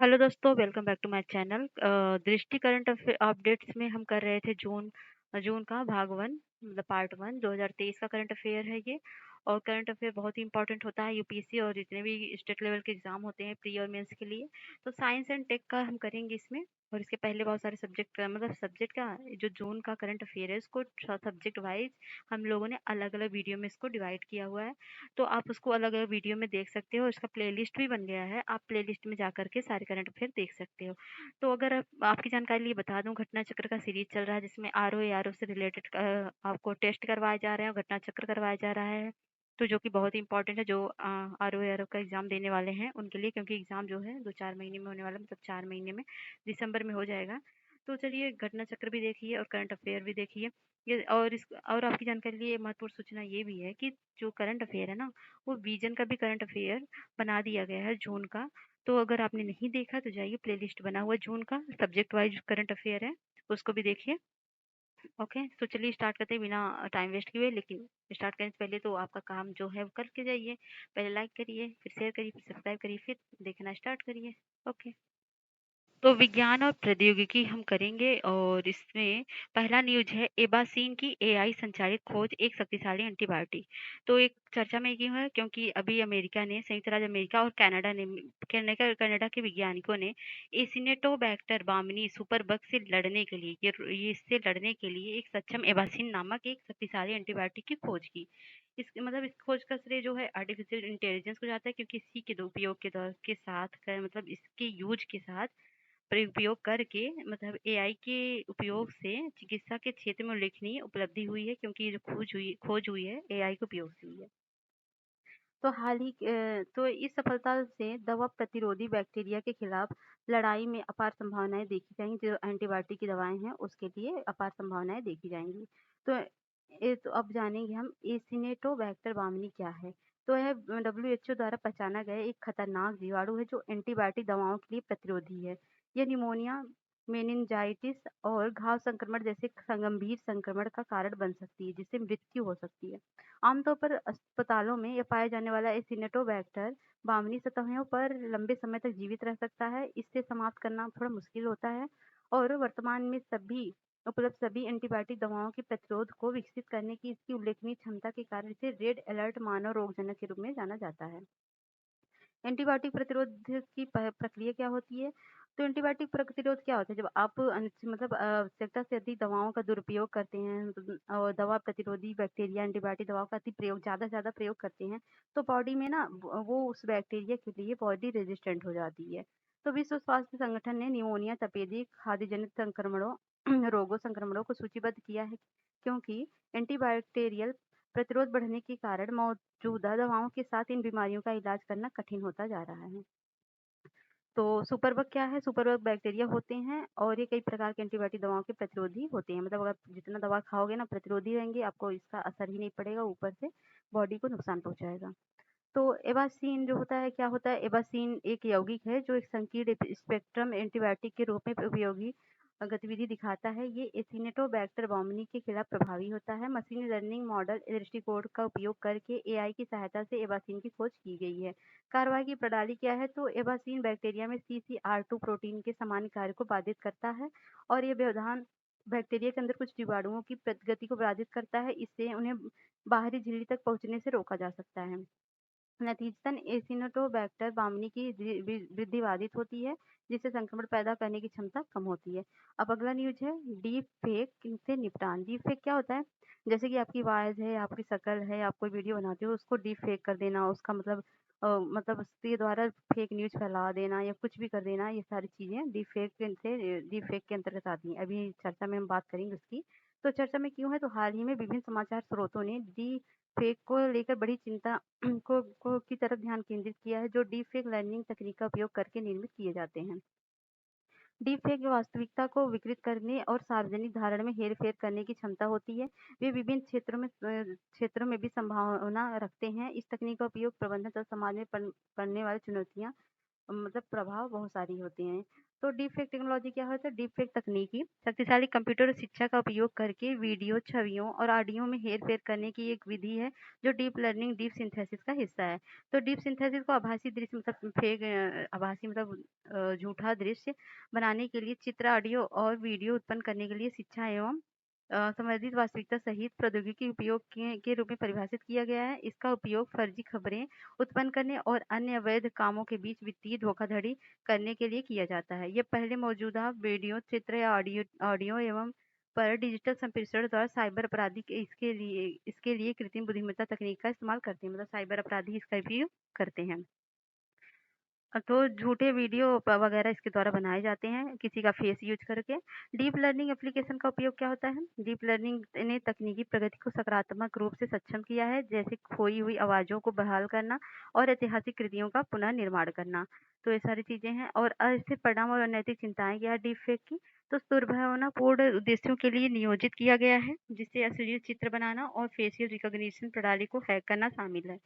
Hello दोस्तों, welcome back to my channel. Drishti current updates में हम कर रहे थे जून जून का भाग वन, मतलब पार्ट वन 2023 का करंट अफेयर है ये। और करंट अफेयर बहुत ही इंपॉर्टेंट होता है यूपीएससी और जितने भी स्टेट लेवल के एग्जाम होते हैं प्री और मेंस के लिए। तो साइंस एंड टेक का हम करेंगे इसमें। और इसके पहले बहुत सारे सब्जेक्ट मतलब सब्जेक्ट का जो जून का करंट अफेयर है उसको सब्जेक्ट वाइज हम लोगों ने अलग अलग वीडियो में इसको डिवाइड किया हुआ है। तो आप उसको अलग-अलग वीडियो में देख सकते हो, इसका प्लेलिस्ट भी बन गया है, आप प्लेलिस्ट में जाकर के सारे करंट अफेयर देख सकते हो। तो अगर आपकी जानकारी लिए बता दूँ, घटना चक्र का सीरीज़ चल रहा है जिसमें आरओ एआरओ से रिलेटेड आपको टेस्ट करवाए जा रहे हैं और घटना चक्र करवाया जा रहा है। तो जो कि बहुत ही इम्पोर्टेंट है जो आरओ एआरओ का एग्ज़ाम देने वाले हैं उनके लिए, क्योंकि एग्ज़ाम जो है 2-4 महीने में होने वाला है, मतलब 4 महीने में दिसंबर में हो जाएगा। तो चलिए घटना चक्र भी देखिए और करंट अफेयर भी देखिए। ये और आपकी जानकारी के लिए महत्वपूर्ण सूचना ये भी है कि जो करंट अफेयर है ना, वो विजन का भी करंट अफेयर बना दिया गया है जून का। तो अगर आपने नहीं देखा तो जाइए, प्लेलिस्ट बना हुआ है जून का, सब्जेक्ट वाइज करंट अफेयर है, उसको भी देखिए। ओके, तो चलिए स्टार्ट करते हैं बिना टाइम वेस्ट किए। लेकिन स्टार्ट करने से पहले तो आपका काम जो है वो करके जाइए। पहले लाइक करिए, फिर शेयर करिए, फिर सब्सक्राइब करिए, फिर देखना स्टार्ट करिए। ओके। तो विज्ञान और प्रौद्योगिकी हम करेंगे और इसमें पहला न्यूज है एबासिन की एआई संचालित खोज एक शक्तिशाली एंटीबायोटिक। तो एक चर्चा में क्यों है, क्योंकि अभी अमेरिका ने, संयुक्त राज्य अमेरिका और कनाडा ने, कनाडा के वैज्ञानिकों ने एसिनेटोबैक्टर बामिनी सुपर बग से लड़ने के लिए ये इससे लड़ने के लिए एक सक्षम एबासिन नामक एक शक्तिशाली एंटीबायोटिक की खोज की। इस मतलब इस खोज का श्रेय जो है आर्टिफिशियल इंटेलिजेंस को जाता है, क्योंकि इसी के उपयोग के दौर के साथ मतलब इसके यूज के साथ उपयोग करके, मतलब एआई के उपयोग से चिकित्सा के क्षेत्र में उल्लेखनीय उपलब्धि हुई है, क्योंकि ये जो खोज हुई है एआई के उपयोग से हुई है। तो तो इस सफलता से दवा प्रतिरोधी बैक्टीरिया के खिलाफ लड़ाई में अपार संभावनाएं देखी जाएंगी। जो एंटीबायोटिक की दवाएं हैं उसके लिए अपार संभावनाएं देखी जाएंगी। तो तो अब जानेंगे हम एसिनेटोबैक्टर बामनी क्या है। तो यह डब्ल्यूएचओ द्वारा पहचाना गया एक खतरनाक जीवाणु है जो एंटीबायोटिक दवाओं के लिए प्रतिरोधी है। यह निमोनिया, मेनिंजाइटिस और घाव संक्रमण जैसे गंभीर संक्रमण का कारण बन सकती है, जिससे मृत्यु हो सकती है। आमतौर पर अस्पतालों में यह पाया जाने वाला एसिनेटोबैक्टर बामनी सतहों पर लंबे समय तक जीवित रह सकता है। इससे समाप्त करना थोड़ा मुश्किल होता है और वर्तमान में उपलब्ध सभी एंटीबायोटिक दवाओं के प्रतिरोध को विकसित करने की इसकी उल्लेखनीय क्षमता के कारण इसे रेड अलर्ट मानव रोगजनक के रूप में जाना जाता है। एंटीबायोटिक प्रतिरोध की प्रक्रिया क्या होती है? तो एंटीबायोटिक प्रतिरोध क्या होता है? जब आप मतलब आवश्यकता से अधिक दवाओं का दुरुपयोग करते हैं, और दवा प्रतिरोधी बैक्टीरिया एंटीबायोटिक दवाओं का अति प्रयोग ज़्यादा से ज़्यादा प्रयोग करते हैं, तो बॉडी में ना वो उस बैक्टीरिया के लिए बॉडी रेजिस्टेंट हो जाती है। तो विश्व स्वास्थ्य संगठन ने निमोनिया, तपेदिक, खाद्य जनित संक्रमणों संक्रमणों को सूचीबद्ध किया है, क्योंकि एंटीबैक्टीरियल प्रतिरोध बढ़ने के कारण मौजूदा दवाओं के साथ इन बीमारियों का इलाज करना कठिन होता जा रहा है। तो सुपरबग क्या है? सुपरबग बैक्टीरिया होते हैं और ये कई प्रकार के एंटीबायोटिक दवाओं के प्रतिरोधी होते हैं। मतलब अगर जितना दवा खाओगे ना प्रतिरोधी रहेंगे, आपको इसका असर ही नहीं पड़ेगा, ऊपर से बॉडी को नुकसान पहुंचाएगा। तो एबासिन जो होता है, क्या होता है? एबासिन एक यौगिक है जो एक संकीर्ण स्पेक्ट्रम एंटीबायोटिक के रूप में उपयोगी गतिविधि दिखाता है। ये एसिनेटोबैक्टर बामनी के खिलाफ प्रभावी होता है। मशीन लर्निंग मॉडल दृष्टिकोण का उपयोग करके एआई की सहायता से एबासिन की खोज की गई है। कार्रवाई की प्रणाली क्या है? तो एबासिन बैक्टीरिया में CCR2 प्रोटीन के समान कार्य को बाधित करता है और ये व्यवधान बैक्टीरिया के अंदर कुछ जीवाणुओं की गति को बाधित करता है। इससे उन्हें बाहरी झिल्ली तक पहुंचने से रोका जा सकता है। नतीजतन एसिनोटोबैक्टर बामनी की वृद्धि बाधित होती है, जिससे संक्रमण पैदा करने की क्षमता कम होती है। अब अगला न्यूज है डीप फेक से निपटान। डीप फेक क्या होता है? जैसे कि आपकी आवाज है, आपकी शक्ल है, आप कोई वीडियो बनाते हो, उसको डीप फेक कर देना, उसका मतलब उसके द्वारा फेक न्यूज फैला देना या कुछ भी कर देना, ये सारी चीजें डीप फेक के अंतर्गत आती हैं। अभी चर्चा में हम बात करेंगे उसकी। तो चर्चा में क्यों है? तो हाल ही में विभिन्न समाचार स्रोतों ने डी फेक को लेकर बड़ी चिंता को की तरफ ध्यान केंद्रित किया है, जो डीप फेक लर्निंग तकनीक का उपयोग करके निर्मित किए जाते हैं। डीप फेक वास्तविकता को विकृत करने और सार्वजनिक धारणा में हेरफेर करने की क्षमता होती है। वे विभिन्न क्षेत्रों में भी संभावना रखते हैं। इस तकनीक का उपयोग प्रबंधन तथा समाज में पड़ने वाली चुनौतियां मतलब प्रभाव बहुत सारी होते हैं। तो डीप फेक टेक्नोलॉजी क्या होता है? डीप फेक तकनीकी शक्तिशाली कंप्यूटर और शिक्षा का उपयोग करके वीडियो, छवियों और ऑडियो में हेर-फेर करने की एक विधि है, जो डीप लर्निंग, डीप सिंथेसिस का हिस्सा है। तो डीप सिंथेसिस को आभासी दृश्य मतलब आभासी मतलब झूठा दृश्य बनाने के लिए चित्र, ऑडियो और वीडियो उत्पन्न करने के लिए शिक्षा एवं संवर्धित वास्तविकता सहित प्रौद्योगिकी उपयोग के रूप में परिभाषित किया गया है। इसका उपयोग फर्जी खबरें उत्पन्न करने और अन्य अवैध कामों के बीच वित्तीय धोखाधड़ी करने के लिए किया जाता है। ये पहले मौजूदा वीडियो, चित्र या ऑडियो ऑडियो एवं पर डिजिटल संप्रेषण द्वारा साइबर अपराधी इसके लिए कृत्रिम बुद्धिमत्ता तकनीक का इस्तेमाल करते हैं। मतलब साइबर अपराधी इसका उपयोग करते हैं। तो झूठे वीडियो वगैरह इसके द्वारा बनाए जाते हैं, किसी का फेस यूज़ करके। डीप लर्निंग एप्लीकेशन का उपयोग क्या होता है? डीप लर्निंग ने तकनीकी प्रगति को सकारात्मक रूप से सक्षम किया है, जैसे खोई हुई आवाज़ों को बहाल करना और ऐतिहासिक कृतियों का पुनर्निर्माण करना। तो ये सारी चीज़ें हैं और अस्थिर परिणाम और अनैतिक चिंताएँ क्या है डीप फेक की? तो दुर्भावनापूर्ण उद्देश्यों के लिए नियोजित किया गया है, जिससे अश्लील चित्र बनाना और फेशियल रिकॉग्निशन प्रणाली को हैक करना शामिल है।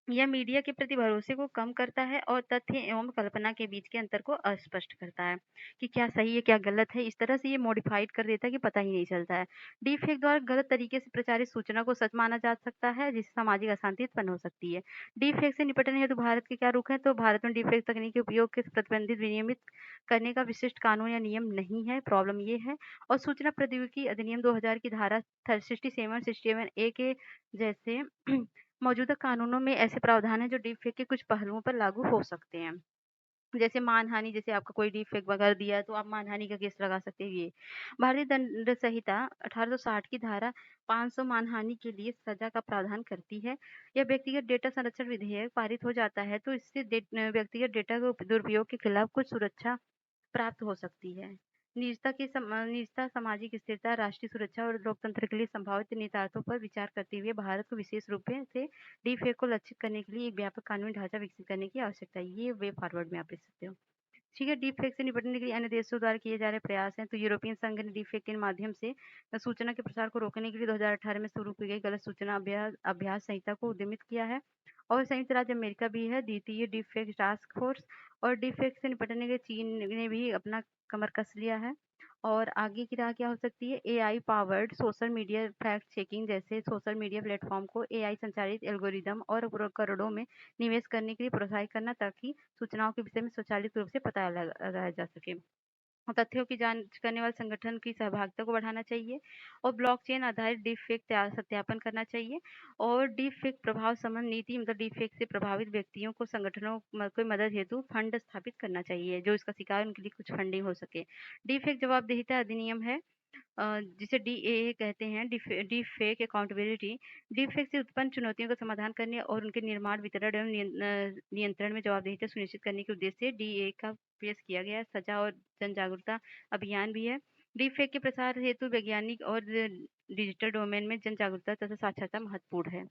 यह मीडिया के प्रति भरोसे को कम करता है और तथ्य एवं कल्पना के बीच के अंतर को अस्पष्ट करता है कि क्या सही है क्या गलत है। इस तरह से ये मॉडिफाइड कर देता है कि पता ही नहीं चलता है। डीप फेक द्वारा गलत तरीके से प्रचारित सूचना को सच माना जा सकता है, जिससे सामाजिक अशांति उत्पन्न हो सकती है। डीप फेक से निपटने हेतु भारत के क्या रुख है? तो भारत में डीप फेक तकनीक के उपयोग के प्रतिबंधित विनियमित करने का विशिष्ट कानून या नियम नहीं है। प्रॉब्लम ये है। और सूचना प्रौद्योगिकी अधिनियम 2000 की धारा 67 ए के जैसे मौजूदा कानूनों में ऐसे प्रावधान हैं जो डीप फेक के कुछ पहलुओं पर लागू हो सकते हैं। जैसे मानहानि, जैसे आपका कोई डीप फेक वगैरह दिया है तो आप मानहानि का केस लगा सकते हैं ये। भारतीय दंड संहिता 1860 की धारा 500 मानहानि के लिए सजा का प्रावधान करती है। यह व्यक्तिगत डेटा संरक्षण विधेयक पारित हो जाता है तो इससे व्यक्तिगत डेटा के दुरुपयोग के खिलाफ कुछ सुरक्षा प्राप्त हो सकती है। निजता, सामाजिक स्थिरता, राष्ट्रीय सुरक्षा और लोकतंत्र के लिए संभावित निहितार्थों पर विचार करते हुए भारत को विशेष रूप से डीफेक को लक्षित करने के लिए एक व्यापक कानूनी ढांचा विकसित करने की आवश्यकता है। ये वे फॉरवर्ड में आप लिख सकते हो। ठीक है, डीप फेक से निपटने के लिए अन्य देशों द्वारा किए जा रहे प्रयास हैं। तो यूरोपियन संघ ने डीप फेक के माध्यम से सूचना के प्रसार को रोकने के लिए 2018 में शुरू की गई गलत सूचना अभ्यास अभ्यास संहिता को उद्यमित किया है। और संयुक्त राज्य अमेरिका भी है, द्वितीय डीप फेक टास्क फोर्स। और डीप फेक से निपटने के लिए चीन ने भी अपना कमर कस लिया है। और आगे की राह क्या हो सकती है? AI powered social media fact checking जैसे सोशल मीडिया प्लेटफॉर्म को एआई संचालित एल्गोरिदम और करोड़ों में निवेश करने के लिए प्रोत्साहित करना, ताकि सूचनाओं के विषय में स्वचालित रूप से पता लगाया जा सके। और तथ्यों की जांच करने वाले संगठन की सहभागिता को बढ़ाना चाहिए। और ब्लॉकचेन आधारित डीप फेक सत्यापन करना चाहिए। और डीप फेक प्रभाव समन नीति मतलब डीप फेक से प्रभावित व्यक्तियों को संगठनों को मदद हेतु फंड स्थापित करना चाहिए, जो इसका शिकार उनके लिए कुछ फंडिंग हो सके। डीप फेक जवाबदेहिता अधिनियम है, जिसे डीएए कहते हैं, deep fake accountability. Deep fake से उत्पन्न चुनौतियों का समाधान करने और उनके निर्माण, वितरण एवं नियंत्रण में जवाबदेहिता सुनिश्चित करने के उद्देश्य से डीए का पेश किया गया है। सजा और जन जागरूकता अभियान भी है। डीप फेक के प्रसार हेतु वैज्ञानिक और डिजिटल डोमेन में जन जागरूकता तथा साक्षरता महत्वपूर्ण है।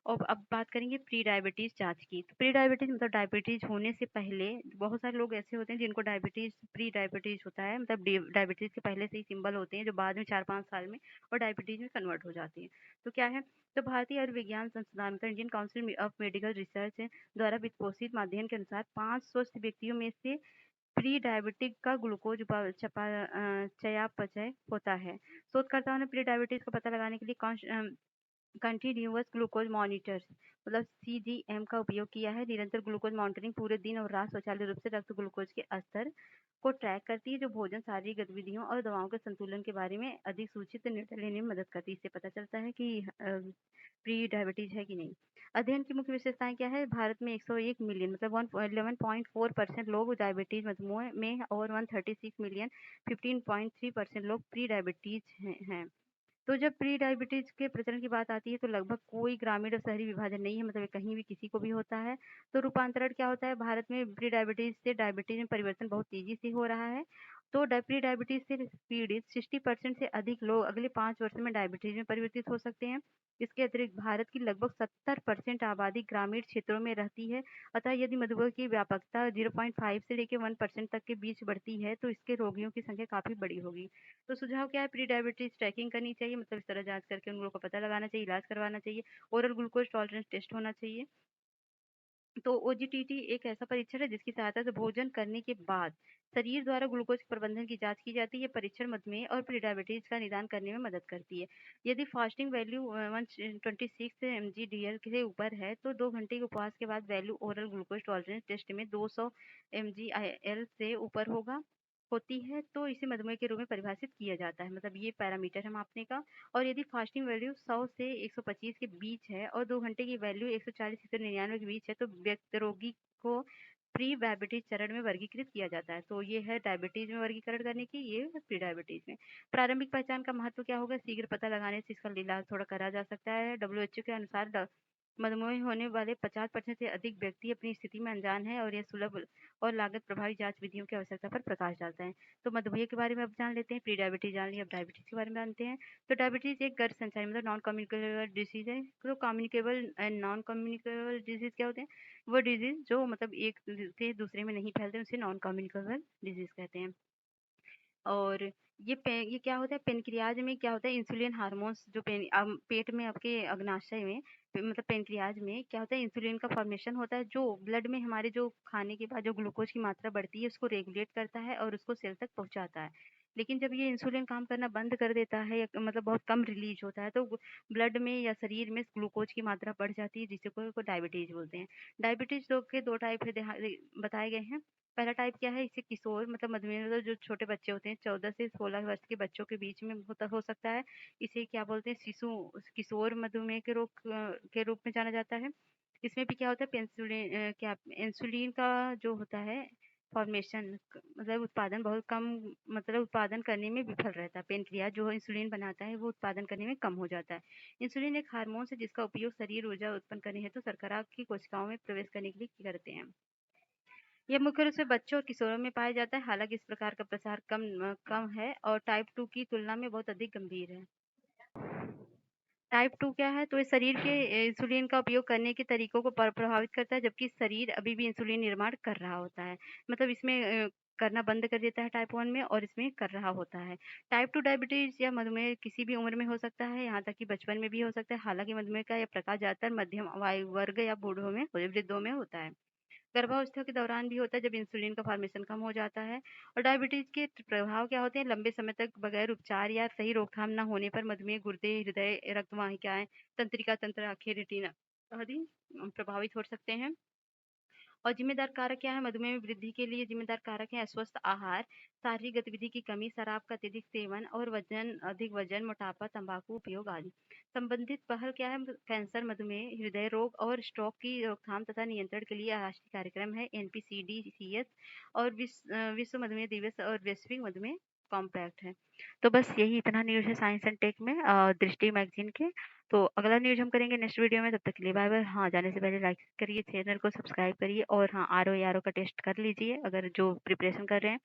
और अब बात करेंगे प्री डायबिटीज जांच की। तो प्री डायबिटीज मतलब डायबिटीज होने से पहले बहुत सारे लोग ऐसे होते हैं जिनको डायबिटीज प्री डायबिटीज होता है, मतलब डायबिटीज के पहले से ही सिंबल होते हैं, जो बाद में 4-5 साल में और डायबिटीज में कन्वर्ट हो जाती है। तो क्या है? तो भारतीय आयुर्विज्ञान संस्थान मतलब Indian council of medical research द्वारा वित्तपोषित माध्यम के अनुसार 5 स्वस्थ व्यक्तियों में से प्री डायबिटिक का ग्लूकोज चयापचय होता है। शोधकर्ताओं ने प्री डायबिटीज का पता लगाने के लिए कंटीन्यूअस ग्लूकोज मॉनिटर्स मतलब सीजीएम का उपयोग किया है। निरंतर ग्लूकोज मॉनिटरिंग पूरे दिन और रात स्वचालित रूप से रक्त ग्लूकोज के स्तर को ट्रैक करती है, जो भोजन, शारीरिक गतिविधियों और दवाओं के संतुलन के बारे में अधिक सूचित निर्णय लेने में मदद करती है। इससे पता चलता है कि प्री डायबिटीज है कि नहीं। अध्ययन की मुख्य विशेषताएं क्या है? भारत में 101 मिलियन मतलब 11.4% लोग डायबिटीज मधुमेह में और 136 मिलियन 15.3% लोग प्री डायबिटीज हैं। तो जब प्री डायबिटीज के प्रचलन की बात आती है तो लगभग कोई ग्रामीण और शहरी विभाजन नहीं है, मतलब ये कहीं भी किसी को भी होता है। तो रूपांतरण क्या होता है? भारत में प्री डायबिटीज से डायबिटीज में परिवर्तन बहुत तेजी से हो रहा है। तो प्री डायबिटीज से पीड़ित 60% से अधिक लोग अगले 5 वर्ष में डायबिटीज में परिवर्तित हो सकते हैं। इसके अतिरिक्त भारत की लगभग 70% आबादी ग्रामीण क्षेत्रों में रहती है। अतः यदि मधुमेह की व्यापकता 0.5 से लेकर 1% तक के बीच बढ़ती है तो इसके रोगियों की संख्या काफी बड़ी होगी। तो सुझाव क्या है? प्री डायबिटीज ट्रैकिंग करनी चाहिए, मतलब इस तरह जांच करके उन लोगों को पता लगाना चाहिए, इलाज करवाना चाहिए। ओरल ग्लूकोज टॉलरेंस टेस्ट होना चाहिए। तो ओजीटीटी एक ऐसा परीक्षण है जिसकी सहायता से भोजन करने के बाद शरीर द्वारा ग्लूकोज के प्रबंधन की जांच की जाती है। ये परीक्षण मधुमेह और प्री डायबिटीज का निदान करने में मदद करती है। यदि फास्टिंग वैल्यू 126 mg/dl से ऊपर है तो 2 घंटे के उपवास के बाद value oral glucose tolerance test में 200 mg/l से ऊपर होती है तो इसे मधुमेह के रूप में परिभाषित किया जाता है। मतलब ये पैरामीटर है मापने का। और यदि फास्टिंग वैल्यू 100 से 125 के बीच है और 2 घंटे की वैल्यू 140 से 99 के बीच है तो व्यक्ति रोगी को प्री डायबिटीज चरण में वर्गीकृत किया जाता है। तो ये है डायबिटीज में वर्गीकरण करने की, ये है प्री डायबिटीज में। प्रारंभिक पहचान का महत्व क्या होगा? शीघ्र पता लगाने से इसका इलाज थोड़ा करा जा सकता है। डब्ल्यूएचओ के अनुसार मधुमेह होने वाले 50% से अधिक व्यक्ति अपनी स्थिति में अनजान है और यह सुलभ और लागत प्रभावी जांच विधियों की आवश्यकता पर प्रकाश डालता है। तो मधुमेह के बारे में अब जान लेते हैं, प्री डायबिटीज जान लिया, अब डायबिटीज के बारे में जानते हैं। तो डायबिटीज एक गर्भ संचारी मतलब नॉन कम्युनिकेबल डिजीज है। तो communicable and non communicable disease क्या होते हैं? वो डिजीज जो मतलब एक से दूसरे में नहीं फैलते उसे नॉन कम्युनिकेबल डिजीज कहते हैं। और ये क्या होता है, पेनक्रियाज में क्या होता है, इंसुलिन हार्मोन्स जो पेट में आपके अग्नाशय में मतलब पेनक्रियाज में क्या होता है, इंसुलिन का फॉर्मेशन होता है जो ब्लड में हमारे जो खाने के बाद जो ग्लूकोज की मात्रा बढ़ती है उसको रेगुलेट करता है और उसको सेल तक पहुंचाता है। लेकिन जब ये इंसुलिन काम करना बंद कर देता है या मतलब बहुत कम रिलीज होता है तो ब्लड में या शरीर में ग्लूकोज की मात्रा बढ़ जाती है जिसे को डायबिटीज बोलते हैं। डायबिटीज रोग के दो टाइप बताए गए हैं। पहला टाइप क्या है, इसे किशोर मतलब मधुमेह मतलब जो छोटे बच्चे होते हैं 14 से 16 वर्ष के बच्चों के बीच में हो सकता है। इसे क्या बोलते हैं, शिशु किशोर मधुमेह के रोग के रूप में जाना जाता है। इसमें भी क्या होता है, पेंसुलिन क्या इंसुलिन का जो होता है फॉर्मेशन मतलब उत्पादन बहुत कम, मतलब उत्पादन करने में विफल रहता है। पेनक्रियाज जो इंसुलिन बनाता है वो उत्पादन करने में कम हो जाता है। इंसुलिन एक हार्मोन है जिसका उपयोग शरीर ऊर्जा उत्पन्न करने हेतु शर्करा की कोशिकाओं में प्रवेश करने के लिए करते हैं। ये मुख्य रूप से बच्चों और किशोरों में पाया जाता है। हालांकि इस प्रकार का प्रसार कम है और टाइप 2 की तुलना में बहुत अधिक गंभीर है। टाइप 2 क्या है, तो ये शरीर के इंसुलिन का उपयोग करने के तरीकों को प्रभावित करता है जबकि शरीर अभी भी इंसुलिन निर्माण कर रहा होता है। मतलब इसमें करना बंद कर देता है टाइप 1 में और इसमें कर रहा होता है। टाइप 2 डायबिटीज या मधुमेह किसी भी उम्र में हो सकता है, यहाँ तक कि बचपन में भी हो सकता है। हालांकि मधुमेह का यह प्रकार ज्यादातर मध्यम आयु वर्ग या बूढ़ों में वृद्धों में होता है। गर्भावस्था के दौरान भी होता है जब इंसुलिन का फॉर्मेशन कम हो जाता है। और डायबिटीज के प्रभाव क्या होते हैं, लंबे समय तक बगैर उपचार या सही रोकथाम न होने पर मधुमेह गुर्दे, हृदय, रक्तवाहिकाएं, तंत्रिका तंत्र, आंखें, रेटिना आदि प्रभावित हो सकते हैं। और जिम्मेदार कारक क्या है, मधुमेह में वृद्धि के लिए जिम्मेदार कारक है अस्वस्थ आहार, शारीरिक गतिविधि की कमी, शराब का अत्यधिक सेवन और अधिक वजन, मोटापा, तंबाकू उपयोग आदि। संबंधित पहल क्या है, कैंसर, मधुमेह, हृदय रोग और स्ट्रोक की रोकथाम तथा नियंत्रण के लिए राष्ट्रीय कार्यक्रम है NPCDCS और विश्व मधुमेह दिवस और वैश्विक मधुमेह कॉम्पैक्ट है। तो बस यही इतना न्यूज़ है साइंस एंड टेक में दृष्टि मैगजीन के। तो अगला न्यूज़ हम करेंगे नेक्स्ट वीडियो में, तब तक के लिए बाय बाय। हाँ, जाने से पहले लाइक करिए, चैनल को सब्सक्राइब करिए और हाँ, आरओ का टेस्ट कर लीजिए अगर जो प्रिपरेशन कर रहे हैं।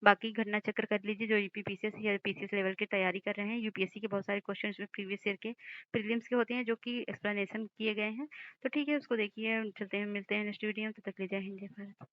बाकी घटना चक्र कर लीजिए जो यूपी पीसीएस या पीसीएस लेवल की तैयारी कर रहे हैं। यूपीएससी के बहुत सारे क्वेश्चन इसमें प्रीवियस ईयर के प्रीलिम्स के होते हैं जो कि एक्सप्लेनेशन किए गए हैं। तो ठीक है, उसको देखिए। चलते हैं, मिलते हैं नेक्स्ट वीडियो में, तब तक के लिए जय हिंद, जय भारत।